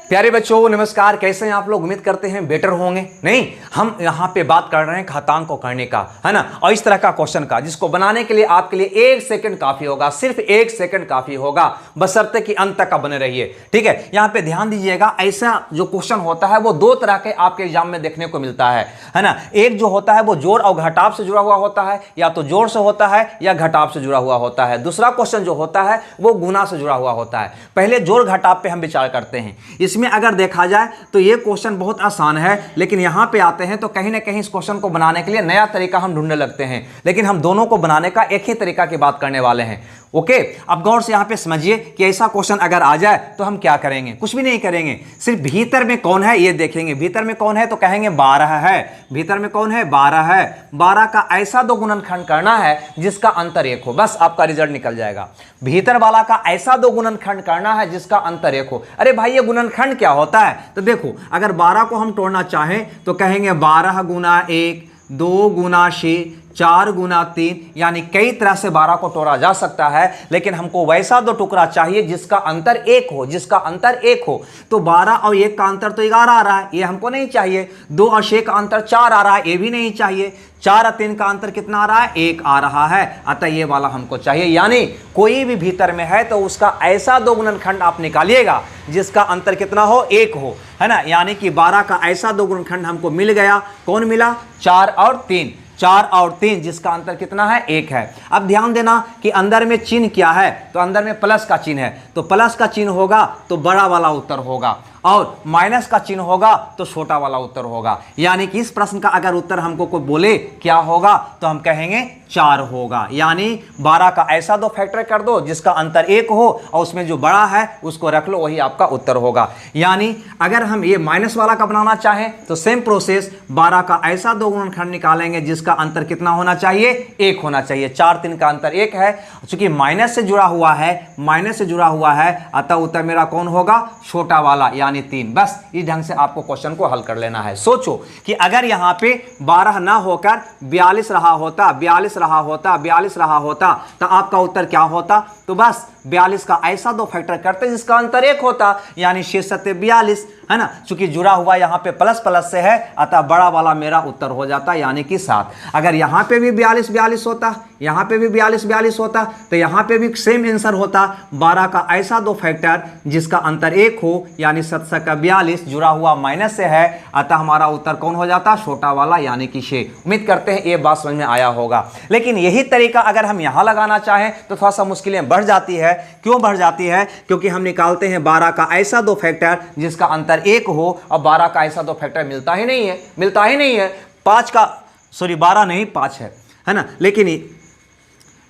प्यारे बच्चों नमस्कार, कैसे हैं आप लोग। उम्मीद करते हैं बेटर होंगे। नहीं, हम यहाँ पे बात कर रहे हैं घातांक को करने का, है ना, और इस तरह का क्वेश्चन का जिसको बनाने के लिए आपके लिए 1 सेकंड काफी होगा, सिर्फ 1 सेकंड काफी होगा, बशर्ते कि अंत तक का बने रहिए। ठीक है, यहाँ पे ध्यान दीजिएगा। ऐसा जो क्वेश्चन होता है वो 2 तरह के आपके एग्जाम में देखने को मिलता है ना। एक जो होता है वो जोड़ और घटाव से जुड़ा हुआ होता है, या तो जोड़ से होता है या घटाव से जुड़ा हुआ होता है। दूसरा क्वेश्चन जो होता है वो गुना से जुड़ा हुआ होता है। पहले जोड़ घटाव पे हम विचार करते हैं। इसमें अगर देखा जाए तो ये क्वेश्चन बहुत आसान है, लेकिन यहां पे आते हैं तो कहीं ना कहीं इस क्वेश्चन को बनाने के लिए नया तरीका हम ढूंढने लगते हैं। लेकिन हम दोनों को बनाने का एक ही तरीका की बात करने वाले हैं। ओके, अब गौर से यहां पे समझिए कि ऐसा क्वेश्चन अगर आ जाए तो हम क्या करेंगे। कुछ भी नहीं करेंगे, सिर्फ भीतर में कौन है ये देखेंगे। भीतर में कौन है तो कहेंगे 12 है। भीतर में कौन है 12 है। 12 का ऐसा दो गुणनखंड करना है जिसका अंतर 1 हो, बस आपका रिजल्ट निकल जाएगा। भीतर वाला का ऐसा दो गुणनखंड करना है जिसका अंतर 1 हो। अरे भाई ये गुणनखंड क्या होता है, तो देखो अगर 12 को हम तोड़ना चाहें तो कहेंगे 12 गुना 1, 2 गुना 6, 4 गुना 3, यानी कई तरह से 12 को तोड़ा जा सकता है। लेकिन हमको वैसा दो टुकड़ा चाहिए जिसका अंतर 1 हो, जिसका अंतर 1 हो। तो 12 और 1 का अंतर तो 11 आ रहा है, ये हमको नहीं चाहिए। 2 और 6 का अंतर 4 आ रहा है, ये भी नहीं चाहिए। 4 और 3 का अंतर कितना आ रहा है, 1 आ रहा है। अतः ये वाला हमको चाहिए। यानी कोई भी भीतर में है तो उसका ऐसा दो गुणनखंड आप निकालिएगा जिसका अंतर कितना हो, 1 हो, है ना। यानी कि 12 का ऐसा दो गुणनखंड हमको मिल गया। कौन मिला, 4 और 3। 4 और 3 जिसका अंतर कितना है, 1 है। अब ध्यान देना कि अंदर में चिन्ह क्या है, तो अंदर में प्लस का चिन्ह है, तो प्लस का चिन्ह होगा तो बड़ा वाला उत्तर होगा, और माइनस का चिन्ह होगा तो छोटा वाला उत्तर होगा। यानी कि इस प्रश्न का अगर उत्तर हमको कोई बोले क्या होगा तो हम कहेंगे 4 होगा। यानी 12 का ऐसा दो फैक्टर कर दो जिसका अंतर 1 हो और उसमें जो बड़ा है उसको रख लो, वही आपका उत्तर होगा। यानी अगर हम ये माइनस वाला का बनाना चाहें तो सेम प्रोसेस, 12 का ऐसा दो गुणनखंड निकालेंगे जिसका अंतर कितना होना चाहिए, 1 होना चाहिए। 4 3 का अंतर 1 है, चूंकि माइनस से जुड़ा हुआ है, माइनस से जुड़ा हुआ है, अतः उत्तर मेरा कौन होगा, छोटा वाला यानी 3। बस इस ढंग से आपको क्वेश्चन को हल कर लेना है। सोचो कि अगर यहां पे 12 ना होकर 42 रहा होता, 42 रहा होता, 42 रहा होता, तो आपका उत्तर क्या होता, तो बस 42 का ऐसा दो फैक्टर करते जिसका अंतर 1 होता, यानी 6 7 42, है ना। चूंकि जुड़ा हुआ यहां पे प्लस प्लस से है, अतः बड़ा वाला मेरा उत्तर हो जाता, यानी कि 7। अगर यहां पे भी 42 42 होता, यहां पे भी 42 42 होता, तो यहां पे भी सेम आंसर होता, 12 का ऐसा दो फैक्टर जिसका अंतर 1 हो, यानी 7 का 42 जुड़ा हुआ माइनस से है, अतः हमारा उत्तर कौन हो जाता, छोटा वाला यानी कि 6। उम्मीद करते हैं ये बात समझ में आया होगा। लेकिन यही तरीका अगर हम यहां लगाना चाहें तो थोड़ा सा मुश्किलें बढ़ जाती है। क्यों बढ़ जाती है, क्योंकि हम निकालते हैं 12 का ऐसा दो फैक्टर जिसका अंतर 1 हो, और 12 का ऐसा दो फैक्टर मिलता ही नहीं है, मिलता ही नहीं है। 5 का, सॉरी 12 नहीं 5 है ना। लेकिन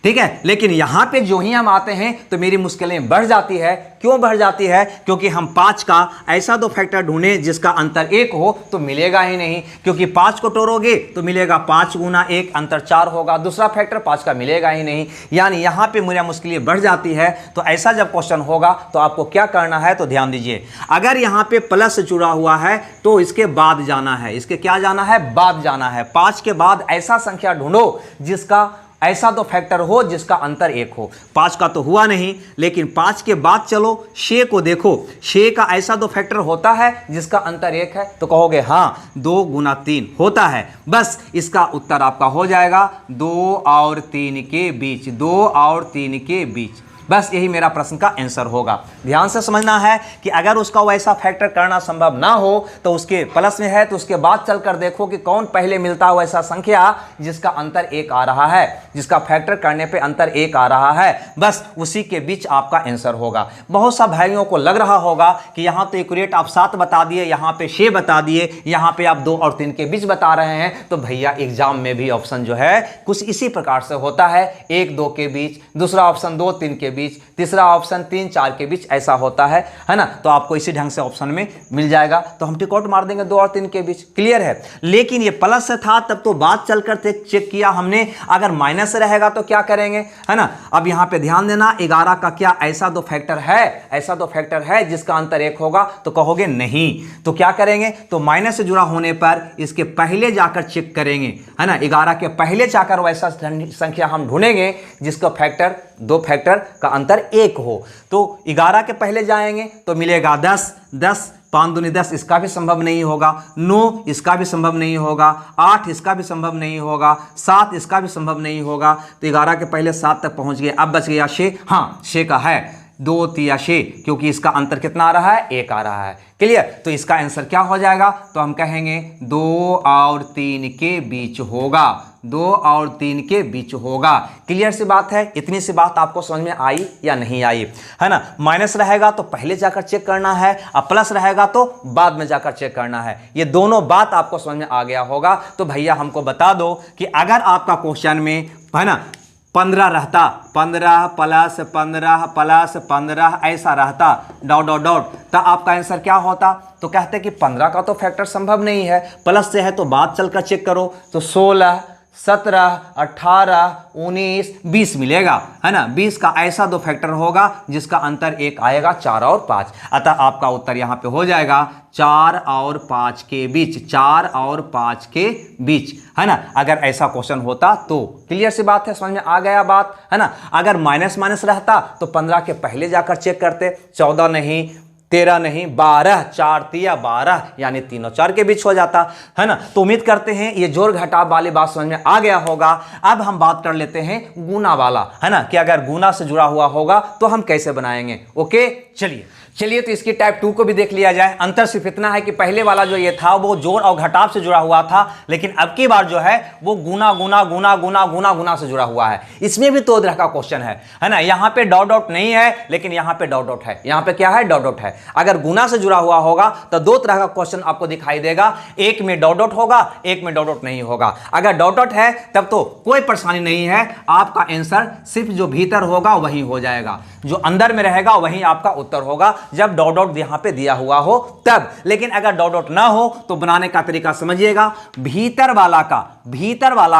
ठीक है, लेकिन यहां पे जो ही हम आते हैं तो मेरी मुश्किलें बढ़ जाती है। क्यों बढ़ जाती है, क्योंकि हम 5 का ऐसा दो फैक्टर ढूंढें जिसका अंतर 1 हो तो मिलेगा ही नहीं, क्योंकि 5 को तोड़ोगे तो मिलेगा 5 गुना 1, अंतर 4 होगा, दूसरा फैक्टर 5 का मिलेगा ही नहीं। यानी यहां पे मेरी मुश्किलें बढ़ जाती है। तो ऐसा जब क्वेश्चन होगा तो आपको क्या करना है, तो ध्यान दीजिए। अगर यहां पे प्लस से जुड़ा हुआ है तो इसके बाद जाना है, इसके क्या जाना है, बाद जाना है। 5 के बाद ऐसा संख्या ढूंढो जिसका ऐसा तो फैक्टर हो जिसका अंतर 1 हो। 5 का तो हुआ नहीं, लेकिन 5 के बाद चलो 6 को देखो, 6 का ऐसा दो फैक्टर होता है जिसका अंतर 1 है, तो कहोगे हाँ 2 गुना 3 होता है। बस इसका उत्तर आपका हो जाएगा 2 और 3 के बीच, 2 और 3 के बीच। बस यही मेरा प्रश्न का आंसर होगा। ध्यान से समझना है कि अगर उसका वैसा फैक्टर करना संभव ना हो तो उसके प्लस में है तो उसके बाद चलकर देखो कि कौन पहले मिलता है वैसा संख्या जिसका अंतर 1 आ रहा है, जिसका फैक्टर करने पे अंतर 1 आ रहा है, बस उसी के बीच आपका आंसर होगा। बहुत सा भाइयों को लग रहा होगा कि यहाँ तो एक्यूरेट आप 7 बता दिए, यहाँ पे 6 बता दिए, यहाँ पे आप 2 और 3 के बीच बता रहे हैं। तो भैया एग्जाम में भी ऑप्शन जो है कुछ इसी प्रकार से होता है, 1 2 के बीच, दूसरा ऑप्शन 2 3 के बीच, तीसरा ऑप्शन 3 4 के बीच, ऐसा होता है ना। तो आपको इसी ढंग से ऑप्शन में मिल जाएगा, तो हम टिक आउट मार देंगे 2 और 3 के बीच। क्लियर है। लेकिन ये प्लस से था तब तो बात चलकर चेक किया हमने, अगर माइनस से रहेगा तो क्या करेंगे, है ना। अब यहां पे ध्यान देना, 11 का क्या ऐसा दो फैक्टर है, ऐसा दो फैक्टर है जिसका अंतर 1 होगा, तो कहोगे नहीं। तो क्या करेंगे, तो माइनस से जुड़ा होने पर इसके पहले जाकर चेक करेंगे, है ना। 11 के पहले जाकर वैसा संख्या हम ढूंढेंगे जिसका फैक्टर, दो फैक्टर का अंतर 1 हो। तो 11 के पहले जाएंगे तो मिलेगा 10, 10 5 दूनी 10, इसका भी संभव नहीं होगा। 9 इसका भी संभव नहीं होगा। 8 इसका भी संभव नहीं होगा। 7 इसका भी संभव नहीं होगा। तो 11 के पहले 7 तक पहुंच गए। अब बच गया 6। हाँ 6 का है 2 3 6, क्योंकि इसका अंतर कितना आ रहा है, 1 आ रहा है। क्लियर। तो इसका आंसर क्या हो जाएगा, तो हम कहेंगे 2 और 3 के बीच होगा। 2 और 3 के बीच होगा। क्लियर सी बात है। इतनी सी बात आपको समझ में आई या नहीं आई, है ना। माइनस रहेगा तो पहले जाकर चेक करना है, और प्लस रहेगा तो बाद में जाकर चेक करना है। ये दोनों बात आपको समझ में आ गया होगा। तो भैया हमको बता दो कि अगर आपका क्वेश्चन में, है ना, 15 रहता, 15 प्लस 15 प्लस 15 ऐसा रहता, डॉट डॉट डॉट, तो आपका आंसर क्या होता। तो कहते कि 15 का तो फैक्टर संभव नहीं है, प्लस से है तो बाद चलकर चेक करो, तो 16 17 18 19 20 मिलेगा, है ना। 20 का ऐसा दो फैक्टर होगा जिसका अंतर 1 आएगा, 4 और 5। अतः आपका उत्तर यहां पे हो जाएगा 4 और 5 के बीच, 4 और 5 के बीच, है ना। अगर ऐसा क्वेश्चन होता तो क्लियर सी बात है, समझ में आ गया बात, है ना। अगर माइनस माइनस रहता तो 15 के पहले जाकर चेक करते, 14 नहीं, 13 नहीं, 12, 4 3 12, यानी 3 और 4 के बीच हो जाता, है ना। तो उम्मीद करते हैं ये जोड़ घटाव वाली बात समझ में आ गया होगा। अब हम बात कर लेते हैं गुना वाला, है ना, कि अगर गुना से जुड़ा हुआ होगा तो हम कैसे बनाएंगे। ओके, चलिए तो इसकी टाइप 2 को भी देख लिया जाए। अंतर सिर्फ इतना है कि पहले वाला जो ये था वो जोड़ और घटाव से जुड़ा हुआ था, लेकिन अब की बार जो है वो गुना गुना गुना गुना गुना गुना से जुड़ा हुआ है। इसमें भी 2 तरह का क्वेश्चन है ना। यहाँ पे डॉट डॉट नहीं है, लेकिन यहाँ पे डॉट डॉट है। यहाँ पे क्या है, डॉट डॉट है। अगर गुना से जुड़ा हुआ होगा तो 2 तरह का क्वेश्चन आपको दिखाई देगा, एक में डॉट डॉट होगा, एक में डॉट डॉट नहीं होगा। अगर डॉट डॉट है तब तो कोई परेशानी नहीं है, आपका आंसर सिर्फ जो भीतर होगा वही हो जाएगा, जो अंदर में रहेगा वही आपका उत्तर होगा, जब डॉट डॉट यहां पे दिया हुआ हो तब। लेकिन अगर डॉट डॉट ना हो तो बनाने का तरीका समझिएगा। भीतर वाला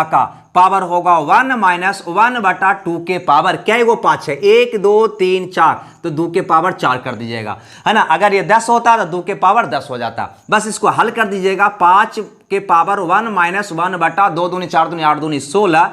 का पावर होगा 1 माइनस 1/2 के पावर, क्या वो 5 है, 1 2 3 4, तो 2 के पावर 4 कर दीजिएगा, है ना। अगर ये 10 होता तो 2 के पावर 10 हो जाता। बस इसको हल कर दीजिएगा। 5 के पावर 1 माइनस 1/2, 2 दूनी 4 दूनी 8 दूनी 16,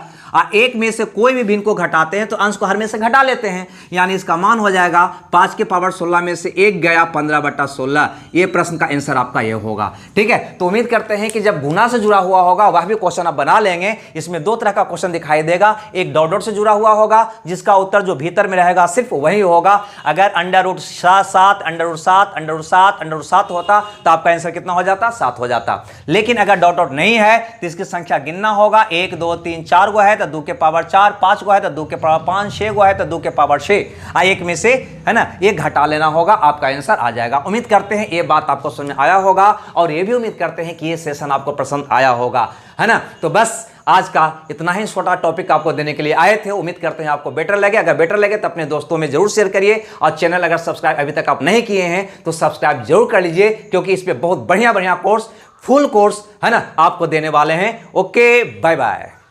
एक में से कोई भी भिन्न को घटाते हैं तो अंश को हर में से घटा लेते हैं, यानी इसका मान हो जाएगा 5 के पावर 16 में से 1 गया 15/16। ये प्रश्न का आंसर आपका ये होगा। ठीक है, तो उम्मीद करते हैं कि जब गुना से जुड़ा हुआ होगा वह भी क्वेश्चन आप बना लेंगे। इसमें 2 तरह का क्वेश्चन दिखाई देगा, एक डॉट डॉट से जुड़ा हुआ होगा जिसका उत्तर जो भीतर में रहेगा सिर्फ वही होगा। अगर √7 होता तो आपका आंसर कितना हो जाता, 7 हो जाता। लेकिन अगर डॉट डॉट नहीं है तो इसकी संख्या गिनना होगा, 1 2 3 4 गो है तो 2 के पावर 4, 5 को है तो 2 के पावर 5, 6 को है तो 2 के पावर 6, एक में से, है ना, ये घटा लेना होगा, आपका आंसर आ जाएगा। उम्मीद करते हैं ये बात आपको समझ में आया होगा, और ये भी उम्मीद करते हैं कि ये सेशन आपको पसंद आया होगा, है ना। तो बस आज का इतना ही छोटा टॉपिक आपको देने के लिए आए थे। उम्मीद करते हैं आपको बेटर लगे। अगर बेटर लगे तो अपने दोस्तों में जरूर शेयर करिए, और चैनल अगर सब्सक्राइब अभी तक आप नहीं किए हैं तो सब्सक्राइब जरूर कर लीजिए, क्योंकि इस पे बहुत बढ़िया बढ़िया कोर्स, फुल कोर्स, है ना, आपको देने वाले हैं। Okay, bye bye.